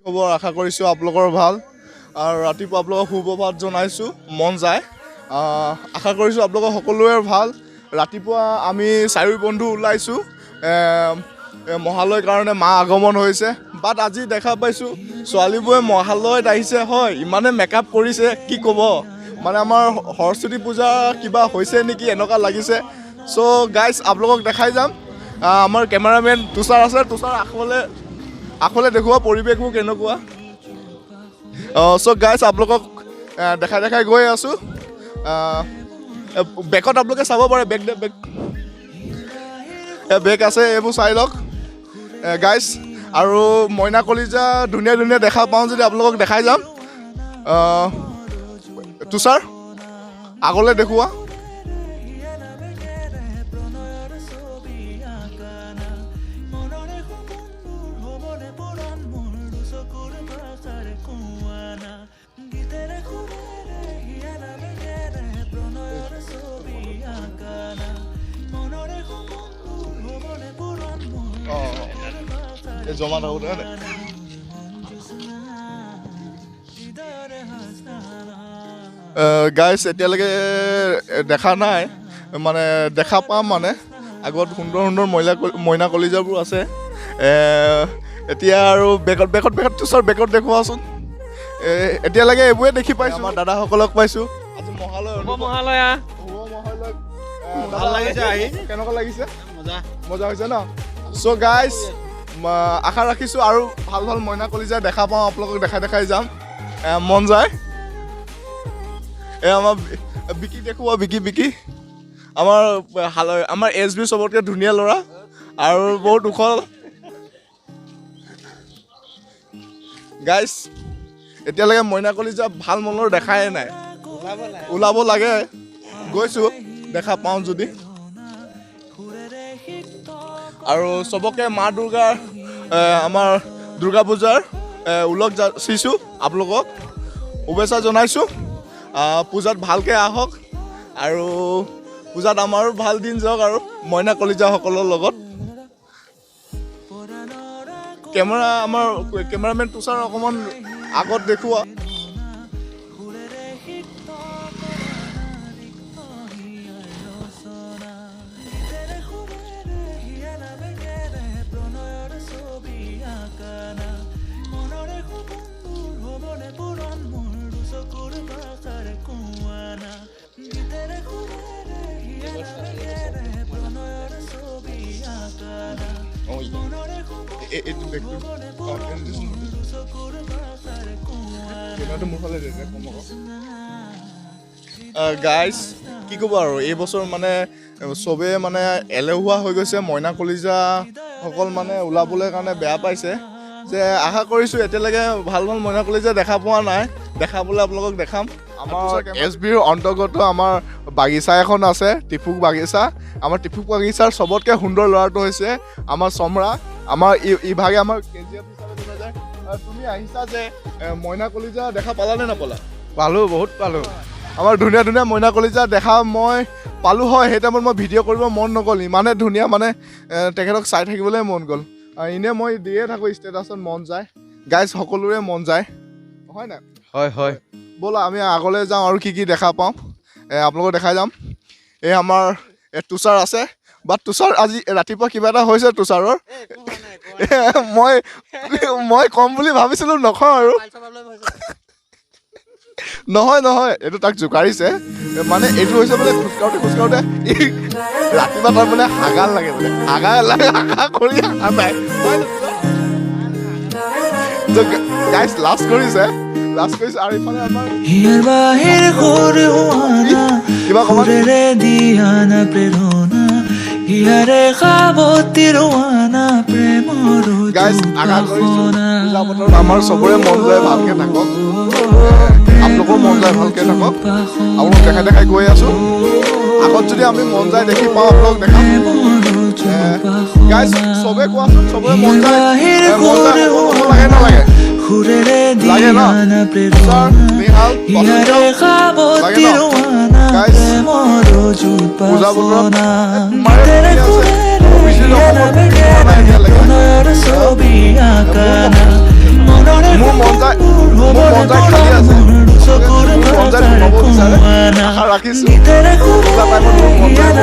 খবৰ আশা কৰিছোঁ আপোনালোকৰ ভাল আৰু ৰাতিপুৱা আপোনালোকক সুপ্ৰভাত জনাইছোঁ মন যায় আশা কৰিছোঁ আপোনালোকৰ সকলোৰে ভাল ৰাতিপুৱা আমি চাৰি বন্ধু ওলাইছোঁ মহালয়ৰ কাৰণে মা আগমন হৈছে বাট আজি দেখা পাইছোঁ ছোৱালীবোৰে মহালয়ত আহিছে হয় ইমানে মেকআপ কৰিছে কি ক'ব মানে আমাৰ সৰস্বতী পূজা কিবা হৈছে নেকি এনেকুৱা লাগিছে চ' গাইজ আপোনালোকক দেখাই যাম আমাৰ কেমেৰামেন তুষাৰ আছে তুষাৰ আগফালে দেখুওৱা পৰিৱেশবোৰ কেনেকুৱা চ' গাইজ আপোনালোকক দেখাই গৈ আছোঁ বেগত আপোনালোকে চাব পাৰে বেগ আছে এইবোৰ চাই লওক গাইজ আৰু মইনা কলিজা ধুনীয়া দেখা পাওঁ যদি আপোনালোকক দেখাই যাম তুষাৰ আগলৈ দেখুওৱা জমা থাকোঁতে গাইজ এতিয়ালৈকে দেখা নাই মানে দেখা পাম মানে আগত সুন্দৰ মইনা কলিজাবোৰ আছে এতিয়া আৰু বেগত তুষাৰ বেগত দেখুৱাচোন এতিয়ালৈকে এইবোৰে দেখি পাইছোঁ আমাৰ দাদাসকলক পাইছোঁ আজি মহালয় ভাল লাগিছে আহি কেনেকুৱা লাগিছে মজা হৈছে ন চ' গাইজ আশা ৰাখিছোঁ আৰু ভাল মইনা কলিজা দেখা পাওঁ আপোনালোকক দেখাই যাম মন যায় আমাৰ বিকি দেখুওৱা বিকি আমাৰ SB চবতকৈ ধুনীয়া ল'ৰা আৰু বহুত ওখ গাইজ এতিয়ালৈকে মইনা কলিজা ভাল মনৰ দেখাই নাই ওলাব লাগে গৈছোঁ দেখা পাওঁ যদি আৰু চবকে মা দুৰ্গাৰ আমাৰ দুৰ্গা পূজাৰ ওলগ যাচিছোঁ আপোনালোকক শুভেচ্ছা জনাইছোঁ পূজাত ভালকৈ আহক আৰু পূজাত আমাৰো ভাল দিন যাওক আৰু মইনা কলিজাসকলৰ লগত আমাৰ কেমেৰামেন তুষাৰ অকণমান আগত দেখুওৱা গাইজ কি ক'ব আৰু এই বছৰ মানে চবেই মানে এলেহুৱা হৈ গৈছে মইনা কলিজাসকল মানে ওলাবলৈ কাৰণে বেয়া পাইছে যে আশা কৰিছোঁ এতিয়ালৈকে ভাল মইনা কলিজা দেখা পোৱা নাই দেখাবলৈ আপোনালোকক দেখাম আমাৰ SBৰ অন্তৰ্গত আমাৰ বাগিচা এখন আছে টিফুক বাগিচা আমাৰ টিফুক বাগিচাৰ চবতকৈ সুন্দৰ ল'ৰাটো হৈছে আমাৰ চমৰা আমাৰ ইভাগে আমাৰ KGF হিচাপে জনা যায় তুমি আহিছা যে মইনা কলিজা দেখা পালানে নাপালা বহুত পালোঁ আমাৰ ধুনীয়া মইনা কলিজা দেখা মই পালোঁ হয় সেই টাইমত মই ভিডিঅ' কৰিব মন নগ'ল ইমানে ধুনীয়া মানে তেখেতক চাই থাকিবলৈ মন গ'ল এনেই মই দিয়ে থাকোঁ ষ্টেটাছত মন যায় গাইজ সকলোৰে মন যায় হয় নাই হয় ব'লা আমি আগলৈ যাওঁ আৰু কি দেখা পাওঁ আপোনালোকক দেখাই যাম এই আমাৰ তুষাৰ আছে বাট তুষাৰ আজি ৰাতিপুৱা কিবা এটা হৈছে তুষাৰৰ মই কম বুলি ভাবিছিলোঁ নকওঁ আৰু নহয় এইটো তাক জোকাৰিছে মানে এইটো হৈছে বোলে খোজকাঢ়োতে ৰাতিপুৱা তাৰ মানে হাগা লাগে বোলে হাগা কৰি নাই গাইজ লাষ্ট কৰিছে আৰু ইফালে আমাৰ কিবা ক'ব গাইজ আঘাত কৰিছোঁ পূজা বতৰত আমাৰ চবৰে মন যায় ভালকৈ থাকক আপোনালোকৰো মন যায় ভালকৈ থাকক আপোনালোক দেখাই গৈ আছোঁ আগত যদি আমি মন যায় দেখি পাওঁ আপোনালোক দেখাম গাইজ চবে কোৱাচোন চবৰে মন যায় লাগে নালাগে লাগে ন তুষাৰ নিহাল লাগে ন গাইজ পূজা বতৰত মন যায় খালি আছে মন যায় সোমাব বিচাৰে আশা ৰাখিছোঁ কিবা টাইমত মোৰ মন যায়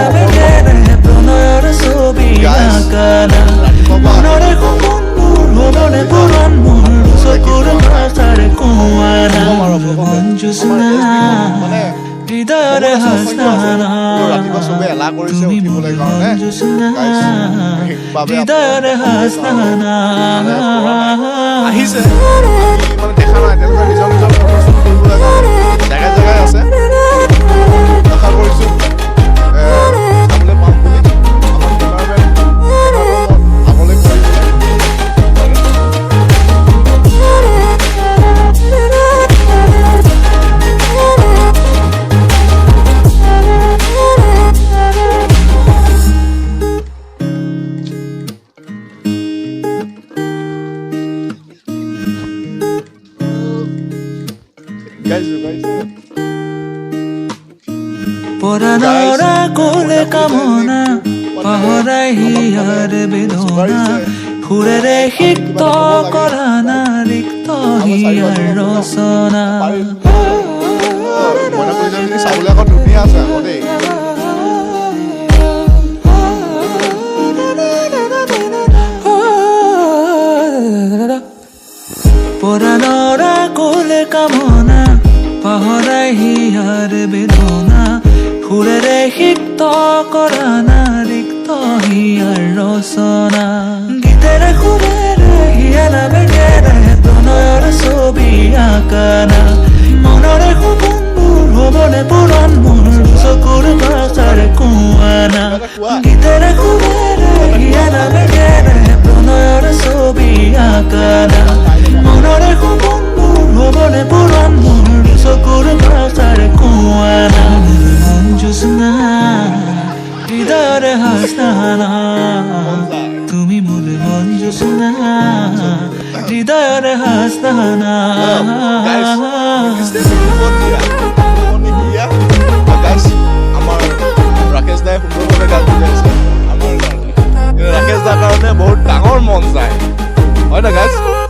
ৰাতিপুৱা চবে এলাহ কৰিছে উঠিবলৈ কাৰণে আহিছে মানে দেখা নাই তেওঁলোকে নিজৰ নিজৰ ফটোশ্বুট কৰিবলৈ জেগাই জেগাই আছে আশা কৰিছোঁ চাবলৈ পাম বুলি আমাৰ কেমেৰামেন আগলৈ পৰানোৰা কোলে কামনা পাহৰাই হিয়াৰ বেদনা ফুৰেৰে সিক্ত কৰা না ৰিক্ত হিয়াৰ ৰচনা চাবলৈ আকৌ ধুনীয়া আছে আকৌ দেই পৰানোৰা কোলে কামনা পাহৰাই হিয়াৰ বেদনা ফুৰেৰে সিক্ত কৰা না ৰিক্ত হিয়াৰ ৰচনা গীতেৰে সুৰেৰে হিয়া নামেৰে প্ৰণয়ৰ ছবি আঁকানা মনৰে সপোনবোৰ হ'বনে পূৰণ মোৰ চকুৰ ভাষাৰে কোৱানা গীতেৰে সুৰেৰে হিয়া নামেৰে প্ৰণয়ৰ ছবি আঁকানা মনৰে সপোনবোৰ হ'বনে পূৰণ মোৰ চকুৰ ভাষাৰে কোৱানা জোৎস্না হৃদয়ৰে হাসনা তুমি মোৰ মন জোৎস্না হৃদয়ৰে হাসনা আমাৰ ৰাকেশ দাই সুন্দৰভাৱে গান বুজাইছে আমাৰ ৰাকেশ দাৰ কাৰণে বহুত ডাঙৰ মন যায় হয় না গাইজ